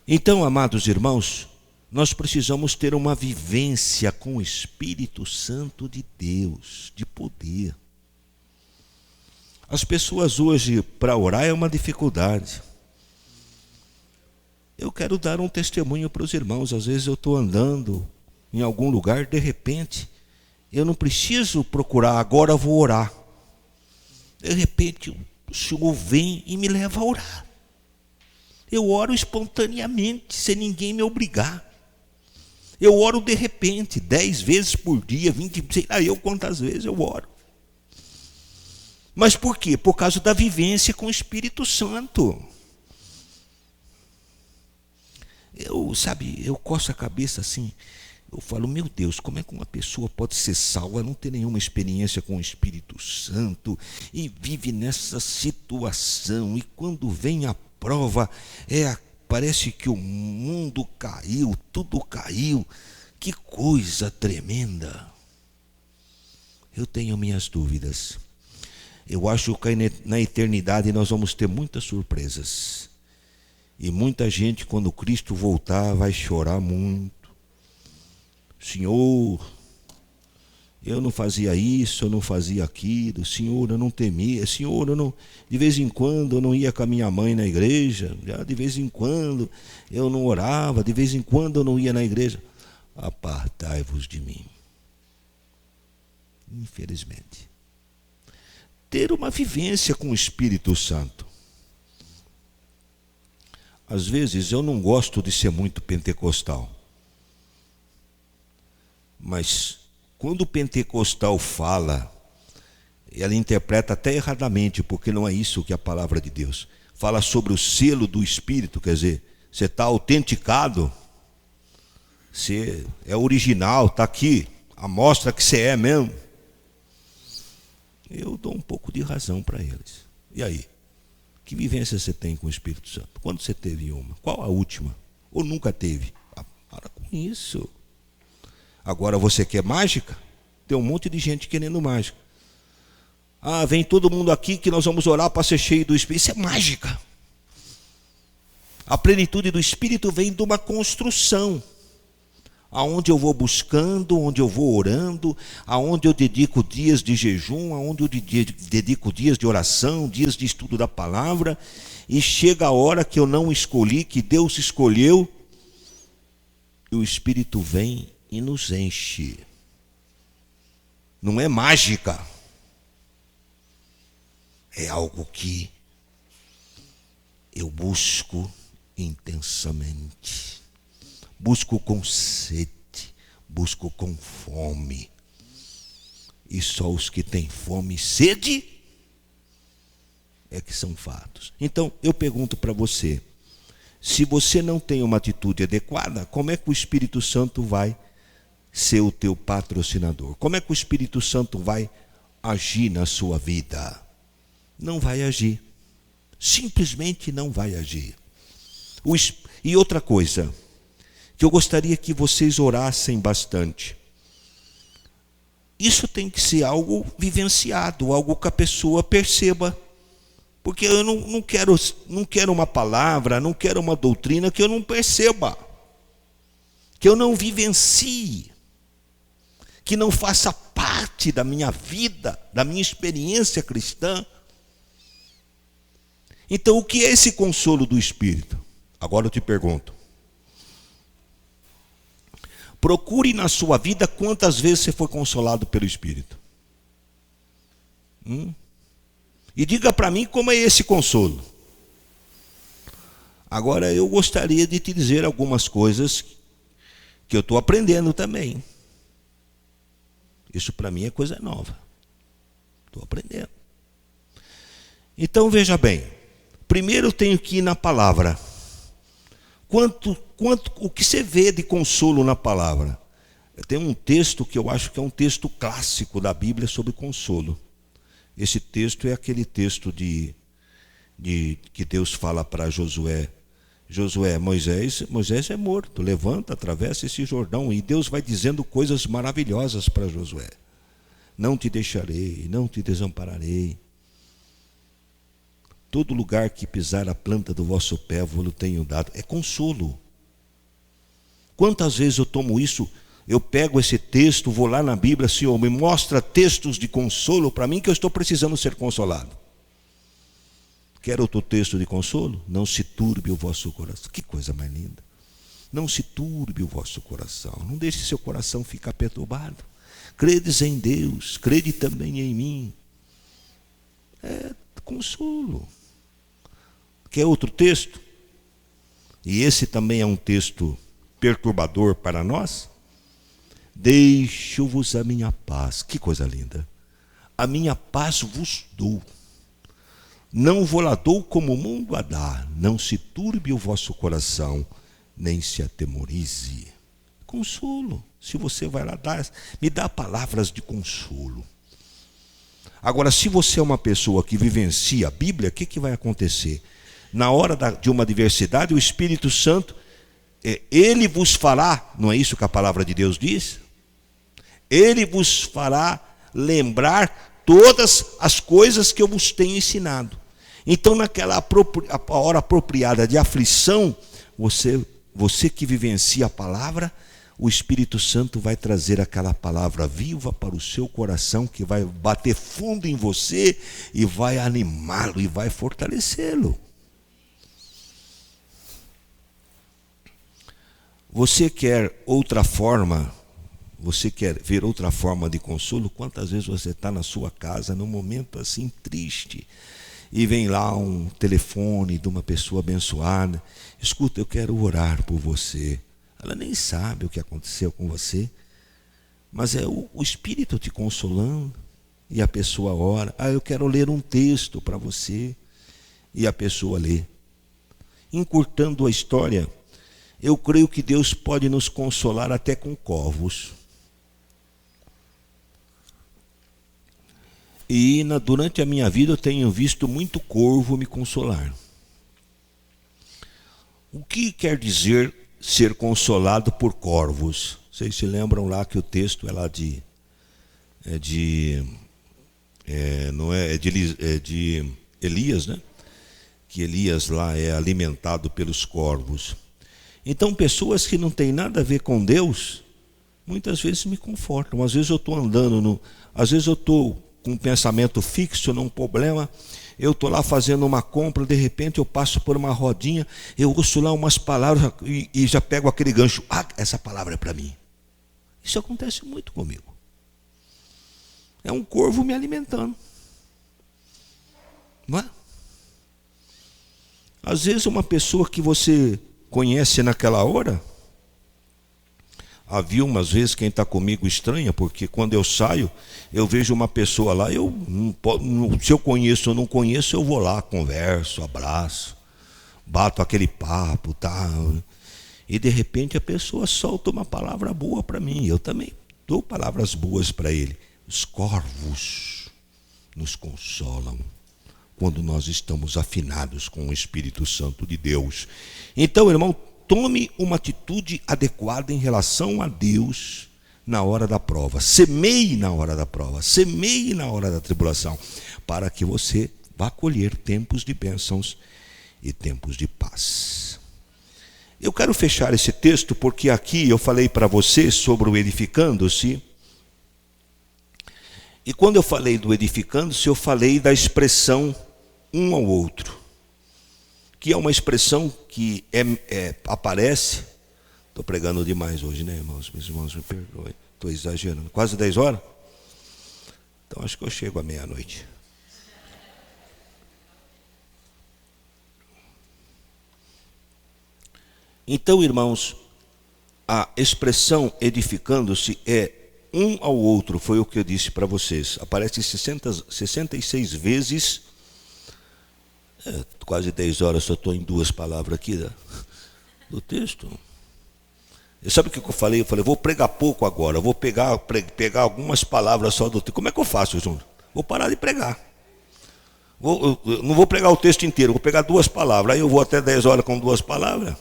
Então, amados irmãos, nós precisamos ter uma vivência com o Espírito Santo de Deus, de poder. As pessoas hoje, para orar, é uma dificuldade. Eu quero dar um testemunho para os irmãos. Às vezes eu estou andando em algum lugar, de repente, eu não preciso procurar, agora eu vou orar. De repente, o Senhor vem e me leva a orar. Eu oro espontaneamente, sem ninguém me obrigar. Eu oro de repente, 10 vezes por dia, 20, sei lá eu quantas vezes eu oro. Mas por quê? Por causa da vivência com o Espírito Santo. Eu coço a cabeça assim, eu falo, meu Deus, como é que uma pessoa pode ser salva, não ter nenhuma experiência com o Espírito Santo, e vive nessa situação, e quando vem a prova, parece que o mundo caiu, tudo caiu. Que coisa tremenda. Eu tenho minhas dúvidas. Eu acho que na eternidade nós vamos ter muitas surpresas. E muita gente, quando Cristo voltar, vai chorar muito. Senhor, eu não fazia isso, eu não fazia aquilo. Senhor, eu não temia. Senhor, de vez em quando eu não ia com a minha mãe na igreja. De vez em quando eu não orava. De vez em quando eu não ia na igreja. Apartai-vos de mim. Infelizmente. Ter uma vivência com o Espírito Santo. Às vezes eu não gosto de ser muito pentecostal. Mas quando o pentecostal fala, ela interpreta até erradamente, porque não é isso que a palavra de Deus fala sobre o selo do Espírito, quer dizer, você está autenticado, você é original, está aqui, amostra que você é mesmo. Eu dou um pouco de razão para eles. E aí? Que vivência você tem com o Espírito Santo? Quando você teve uma? Qual a última? Ou nunca teve? Para com isso. Agora você quer mágica? Tem um monte de gente querendo mágica. Vem todo mundo aqui que nós vamos orar para ser cheio do Espírito. Isso é mágica. A plenitude do Espírito vem de uma construção. Aonde eu vou buscando, onde eu vou orando, aonde eu dedico dias de jejum, aonde eu dedico dias de oração, dias de estudo da palavra, e chega a hora que eu não escolhi, que Deus escolheu, e o Espírito vem e nos enche. Não é mágica. É algo que eu busco intensamente. Busco com sede, busco com fome. E só os que têm fome e sede é que são fatos. Então, eu pergunto para você, se você não tem uma atitude adequada, como é que o Espírito Santo vai ser o teu patrocinador? Como é que o Espírito Santo vai agir na sua vida? Não vai agir. Simplesmente não vai agir. E outra coisa, que eu gostaria que vocês orassem bastante. Isso tem que ser algo vivenciado, algo que a pessoa perceba. Porque eu não quero uma palavra, não quero uma doutrina que eu não perceba, que eu não vivencie, que não faça parte da minha vida, da minha experiência cristã. Então, o que é esse consolo do Espírito? Agora eu te pergunto. Procure na sua vida quantas vezes você foi consolado pelo Espírito. E diga para mim como é esse consolo. Agora, eu gostaria de te dizer algumas coisas que eu estou aprendendo também. Isso para mim é coisa nova. Estou aprendendo. Então, veja bem. Primeiro eu tenho que ir na palavra. O que você vê de consolo na palavra? Tem um texto que eu acho que é um texto clássico da Bíblia sobre consolo. Esse texto é aquele texto que Deus fala para Josué. Josué, Moisés é morto, levanta, atravessa esse Jordão. E Deus vai dizendo coisas maravilhosas para Josué. Não te deixarei, não te desampararei. Todo lugar que pisar a planta do vosso pé, vou-lo tenho dado. É consolo. Quantas vezes eu tomo isso, eu pego esse texto, vou lá na Bíblia, Senhor, me mostra textos de consolo para mim que eu estou precisando ser consolado. Quer outro texto de consolo? Não se turbe o vosso coração. Que coisa mais linda. Não se turbe o vosso coração. Não deixe seu coração ficar perturbado. Credes em Deus, crede também em mim. É consolo. Quer outro texto? E esse também é um texto perturbador para nós. Deixo-vos a minha paz. Que coisa linda. A minha paz vos dou. Não vou lá dou como o mundo a dá. Não se turbe o vosso coração, nem se atemorize. Consolo. Se você vai lá dar, me dá palavras de consolo. Agora, se você é uma pessoa que vivencia a Bíblia, o que vai acontecer? Na hora de uma adversidade, o Espírito Santo, ele vos fará, não é isso que a palavra de Deus diz? Ele vos fará lembrar todas as coisas que eu vos tenho ensinado. Então, naquela hora apropriada de aflição, você que vivencia a palavra, o Espírito Santo vai trazer aquela palavra viva para o seu coração, que vai bater fundo em você e vai animá-lo e vai fortalecê-lo. Você quer outra forma? Você quer ver outra forma de consolo? Quantas vezes você está na sua casa, num momento assim triste, e vem lá um telefone de uma pessoa abençoada. Escuta, eu quero orar por você. Ela nem sabe o que aconteceu com você, mas é o Espírito te consolando, e a pessoa ora. Eu quero ler um texto para você, e a pessoa lê. Encurtando a história, eu creio que Deus pode nos consolar até com corvos. E durante a minha vida eu tenho visto muito corvo me consolar. O que quer dizer ser consolado por corvos? Vocês se lembram lá que o texto é lá de Elias, né? Que Elias lá é alimentado pelos corvos. Então, pessoas que não têm nada a ver com Deus, muitas vezes me confortam. Às vezes eu estou andando, às vezes eu estou com um pensamento fixo num problema, eu estou lá fazendo uma compra, de repente eu passo por uma rodinha, eu ouço lá umas palavras e já pego aquele gancho. Essa palavra é para mim. Isso acontece muito comigo. É um corvo me alimentando. Não é? Às vezes uma pessoa que você conhece naquela hora, havia umas vezes quem está comigo estranha, porque quando eu saio, eu vejo uma pessoa lá, se eu conheço ou não conheço, eu vou lá, converso, abraço, bato aquele papo, tal. E de repente a pessoa solta uma palavra boa para mim, eu também dou palavras boas para ele. Os corvos nos consolam quando nós estamos afinados com o Espírito Santo de Deus. Então, irmão, tome uma atitude adequada em relação a Deus na hora da prova. Semeie na hora da prova, semeie na hora da tribulação, para que você vá colher tempos de bênçãos e tempos de paz. Eu quero fechar esse texto porque aqui eu falei para você sobre o edificando-se. E quando eu falei do edificando-se, eu falei da expressão um ao outro, que é uma expressão que aparece. Estou pregando demais hoje, né, irmãos? Meus irmãos, me perdoem, estou exagerando. Quase 10 horas? Então acho que eu chego à meia-noite. Então, irmãos, a expressão edificando-se é um ao outro, foi o que eu disse para vocês. Aparece 66 vezes, quase 10 horas, só estou em 2 palavras aqui do texto. E sabe o que eu falei? Eu falei, vou pregar pouco agora, vou pegar algumas palavras só do texto. Como é que eu faço, Júnior? Vou parar de pregar. Eu não vou pregar o texto inteiro, vou pegar 2 palavras. Aí eu vou até 10 horas com 2 palavras.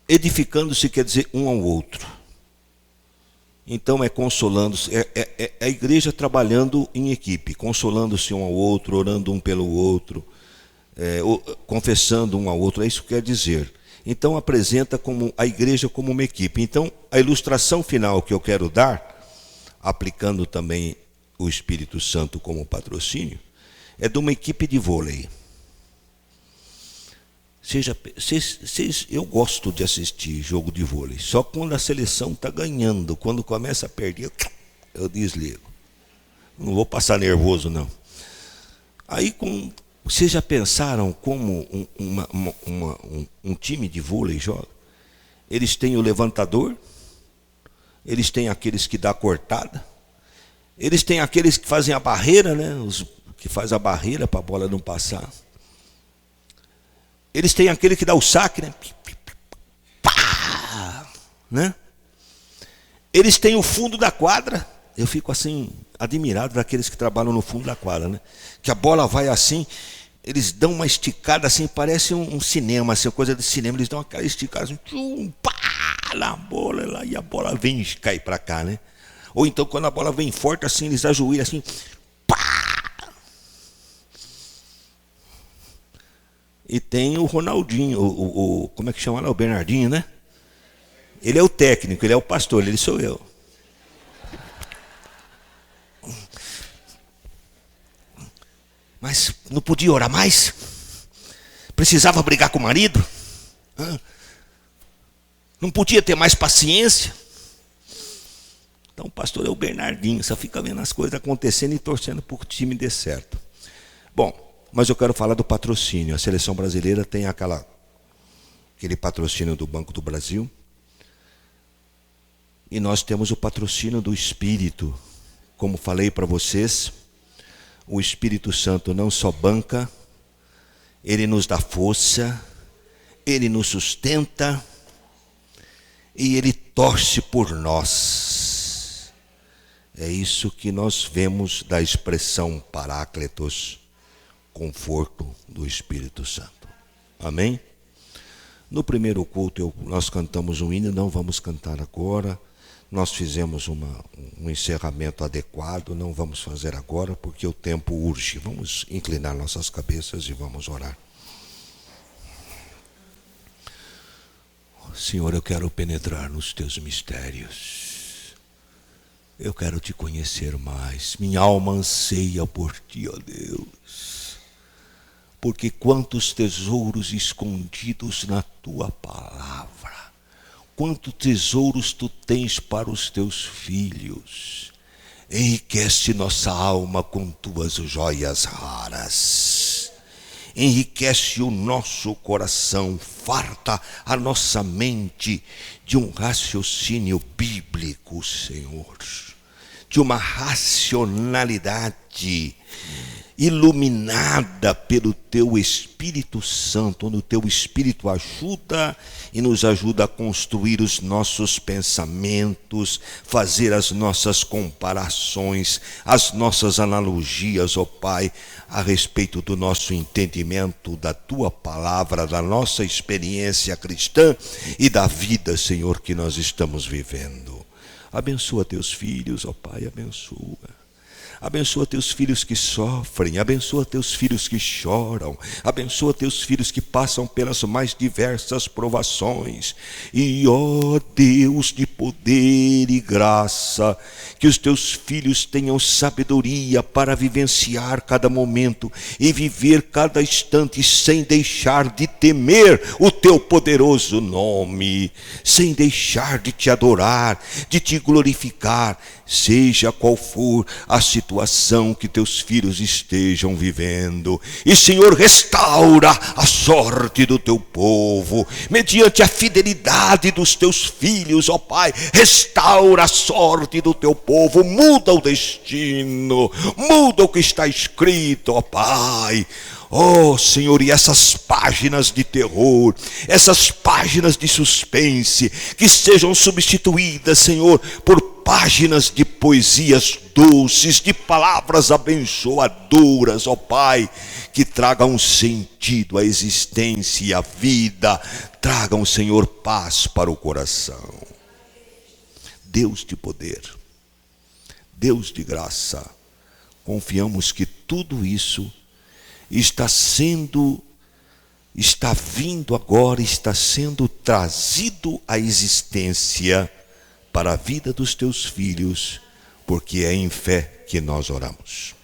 Edificando-se quer dizer um ao outro. Então é consolando-se, é a igreja trabalhando em equipe, consolando-se um ao outro, orando um pelo outro, confessando um ao outro, é isso que quer dizer. Então apresenta a igreja como uma equipe. Então a ilustração final que eu quero dar, aplicando também o Espírito Santo como patrocínio, é de uma equipe de vôlei. Eu gosto de assistir jogo de vôlei, só quando a seleção está ganhando, quando começa a perder, eu desligo. Não vou passar nervoso, não. Aí, vocês já pensaram como um time de vôlei joga? Eles têm o levantador, eles têm aqueles que dão a cortada, eles têm aqueles que fazem a barreira, né? Os que fazem a barreira para a bola não passar. Eles têm aquele que dá o saque, né? Pá! Né? Eles têm o fundo da quadra. Eu fico assim, admirado daqueles que trabalham no fundo da quadra, né? Que a bola vai assim, eles dão uma esticada assim, parece um cinema, assim, coisa de cinema. Eles dão aquela esticada assim, tchum, pá, na bola lá, e a bola vem e cai para cá, né? Ou então quando a bola vem forte assim, eles ajoelham assim, pá! E tem o Ronaldinho, como é que chama lá? O Bernardinho, né? Ele é o técnico, ele é o pastor, ele sou eu. Mas não podia orar mais? Precisava brigar com o marido? Não podia ter mais paciência? Então o pastor é o Bernardinho, só fica vendo as coisas acontecendo e torcendo para o time dê certo. Bom, mas eu quero falar do patrocínio. A seleção brasileira tem aquele patrocínio do Banco do Brasil. E nós temos o patrocínio do Espírito. Como falei para vocês, o Espírito Santo não só banca, ele nos dá força, ele nos sustenta e ele torce por nós. É isso que nós vemos da expressão Paráclitos, conforto do Espírito Santo. Amém? No primeiro culto nós cantamos um hino, não vamos cantar agora. Nós fizemos um encerramento adequado, não vamos fazer agora porque o tempo urge. Vamos inclinar nossas cabeças e vamos orar. Senhor, eu quero penetrar nos teus mistérios. Eu quero te conhecer mais. Minha alma anseia por ti, ó Deus. Porque quantos tesouros escondidos na tua palavra, quantos tesouros tu tens para os teus filhos. Enriquece nossa alma com tuas joias raras. Enriquece o nosso coração, farta a nossa mente de um raciocínio bíblico, Senhor, de uma racionalidade iluminada pelo teu Espírito Santo, onde o teu Espírito ajuda e nos ajuda a construir os nossos pensamentos, fazer as nossas comparações, as nossas analogias, ó Pai, a respeito do nosso entendimento, da tua palavra, da nossa experiência cristã e da vida, Senhor, que nós estamos vivendo. Abençoa teus filhos, ó Pai, abençoa. Abençoa teus filhos que sofrem, abençoa teus filhos que choram, abençoa teus filhos que passam pelas mais diversas provações. E, ó Deus de poder e graça, que os teus filhos tenham sabedoria para vivenciar cada momento e viver cada instante sem deixar de temer o teu poderoso nome, sem deixar de te adorar, de te glorificar, seja qual for a situação que teus filhos estejam vivendo. E, Senhor, restaura a sorte do teu povo, mediante a fidelidade dos teus filhos, ó Pai. Restaura a sorte do teu povo, muda o destino, muda o que está escrito, ó Pai. Oh, Senhor, e essas páginas de terror, essas páginas de suspense, que sejam substituídas, Senhor, por páginas de poesias doces, de palavras abençoadoras, ó Pai, que tragam sentido à existência e à vida, tragam, Senhor, paz para o coração. Deus de poder, Deus de graça, confiamos que tudo isso está vindo agora, está sendo trazido à existência para a vida dos teus filhos, porque é em fé que nós oramos.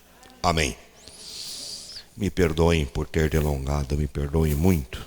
Amém. Me perdoem por ter delongado, me perdoem muito.